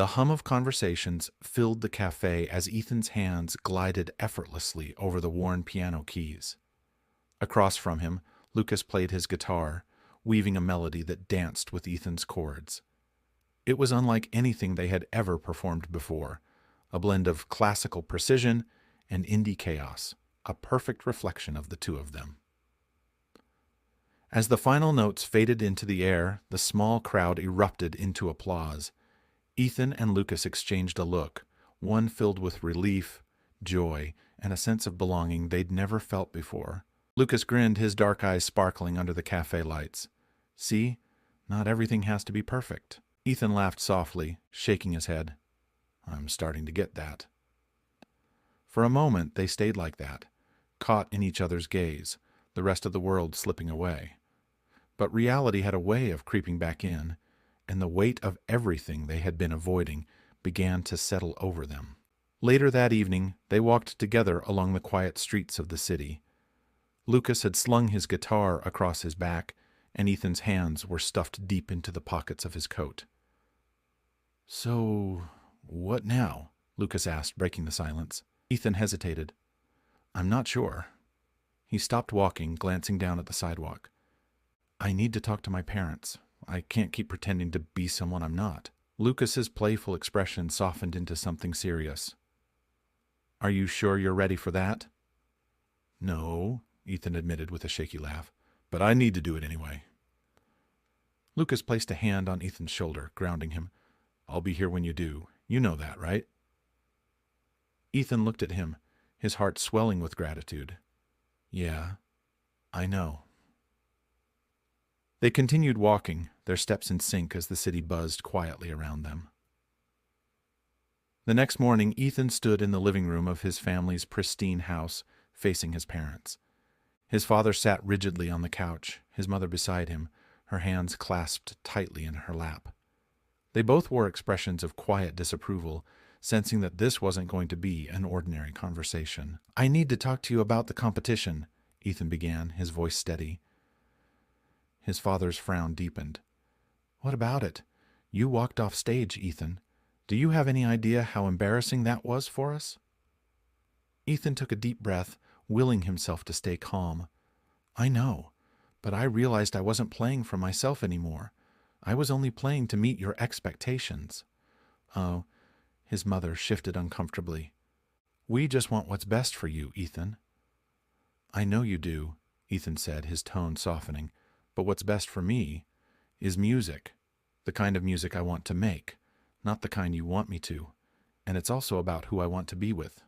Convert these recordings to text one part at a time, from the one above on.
The hum of conversations filled the cafe as Ethan's hands glided effortlessly over the worn piano keys. Across from him, Lucas played his guitar, weaving a melody that danced with Ethan's chords. It was unlike anything they had ever performed before, a blend of classical precision and indie chaos, a perfect reflection of the two of them. As the final notes faded into the air, the small crowd erupted into applause. Ethan and Lucas exchanged a look, one filled with relief, joy, and a sense of belonging they'd never felt before. Lucas grinned, his dark eyes sparkling under the cafe lights. See, not everything has to be perfect. Ethan laughed softly, shaking his head. I'm starting to get that. For a moment, they stayed like that, caught in each other's gaze, the rest of the world slipping away. But reality had a way of creeping back in, and the weight of everything they had been avoiding began to settle over them. Later that evening, they walked together along the quiet streets of the city. Lucas had slung his guitar across his back, and Ethan's hands were stuffed deep into the pockets of his coat. So, what now? Lucas asked, breaking the silence. Ethan hesitated. I'm not sure. He stopped walking, glancing down at the sidewalk. I need to talk to my parents. I can't keep pretending to be someone I'm not. Lucas's playful expression softened into something serious. Are you sure you're ready for that? No, Ethan admitted with a shaky laugh, but I need to do it anyway. Lucas placed a hand on Ethan's shoulder, grounding him. I'll be here when you do. You know that, right? Ethan looked at him, his heart swelling with gratitude. Yeah, I know. They continued walking, their steps in sync as the city buzzed quietly around them. The next morning, Ethan stood in the living room of his family's pristine house, facing his parents. His father sat rigidly on the couch, his mother beside him, her hands clasped tightly in her lap. They both wore expressions of quiet disapproval, sensing that this wasn't going to be an ordinary conversation. I need to talk to you about the competition, Ethan began, his voice steady. His father's frown deepened. What about it? You walked off stage, Ethan. Do you have any idea how embarrassing that was for us? Ethan took a deep breath, willing himself to stay calm. I know, but I realized I wasn't playing for myself anymore. I was only playing to meet your expectations. Oh, his mother shifted uncomfortably. We just want what's best for you, Ethan. I know you do, Ethan said, his tone softening. But what's best for me is music, the kind of music I want to make, not the kind you want me to, and it's also about who I want to be with.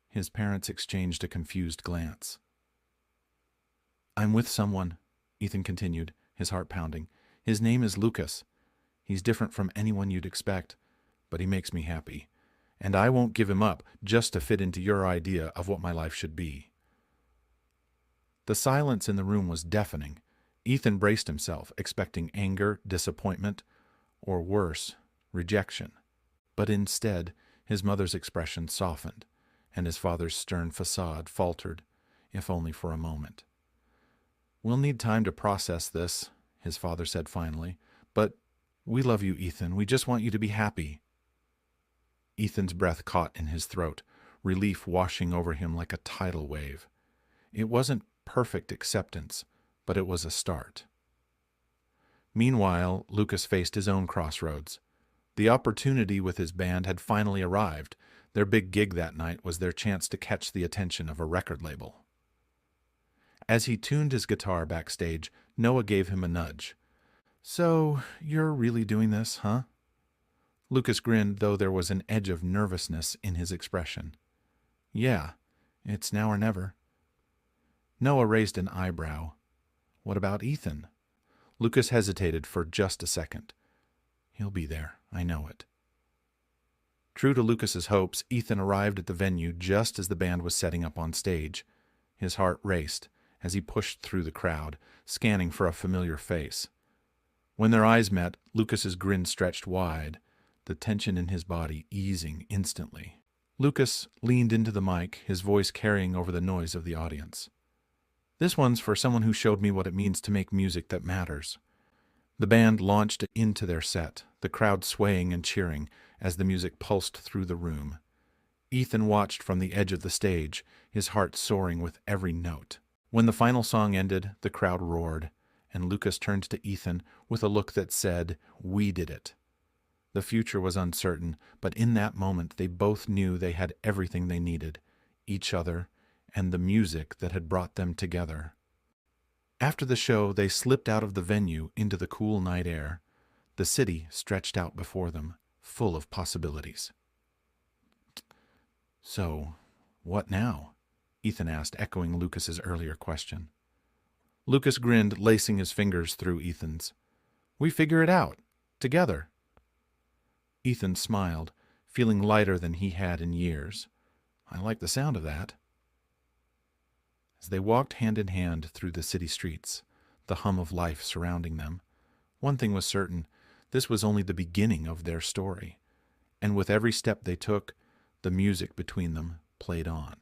His parents exchanged a confused glance. I'm with someone, Ethan continued, his heart pounding. His name is Lucas. He's different from anyone you'd expect, but he makes me happy, and I won't give him up just to fit into your idea of what my life should be. The silence in the room was deafening. Ethan braced himself, expecting anger, disappointment, or worse, rejection. But instead, his mother's expression softened, and his father's stern facade faltered, if only for a moment. We'll need time to process this, his father said finally, but we love you, Ethan. We just want you to be happy. Ethan's breath caught in his throat, relief washing over him like a tidal wave. It wasn't perfect acceptance, but it was a start. Meanwhile, Lucas faced his own crossroads. The opportunity with his band had finally arrived. Their big gig that night was their chance to catch the attention of a record label. As he tuned his guitar backstage, Noah gave him a nudge. So, you're really doing this, huh? Lucas grinned, though there was an edge of nervousness in his expression. Yeah, it's now or never. Noah raised an eyebrow. What about Ethan? Lucas hesitated for just a second. He'll be there, I know it. True to Lucas's hopes, Ethan arrived at the venue just as the band was setting up on stage. His heart raced as he pushed through the crowd, scanning for a familiar face. When their eyes met, Lucas's grin stretched wide, the tension in his body easing instantly. Lucas leaned into the mic, his voice carrying over the noise of the audience. This one's for someone who showed me what it means to make music that matters. The band launched into their set, the crowd swaying and cheering as the music pulsed through the room. Ethan watched from the edge of the stage, his heart soaring with every note. When the final song ended, the crowd roared, and Lucas turned to Ethan with a look that said, "We did it." The future was uncertain, but in that moment they both knew they had everything they needed, each other and the music that had brought them together. After the show, they slipped out of the venue into the cool night air. The city stretched out before them, full of possibilities. "So, what now?" Ethan asked, echoing Lucas's earlier question. Lucas grinned, lacing his fingers through Ethan's. "We figure it out. Together." Ethan smiled, feeling lighter than he had in years. "I like the sound of that." As they walked hand in hand through the city streets, the hum of life surrounding them, one thing was certain: this was only the beginning of their story. And with every step they took, the music between them played on.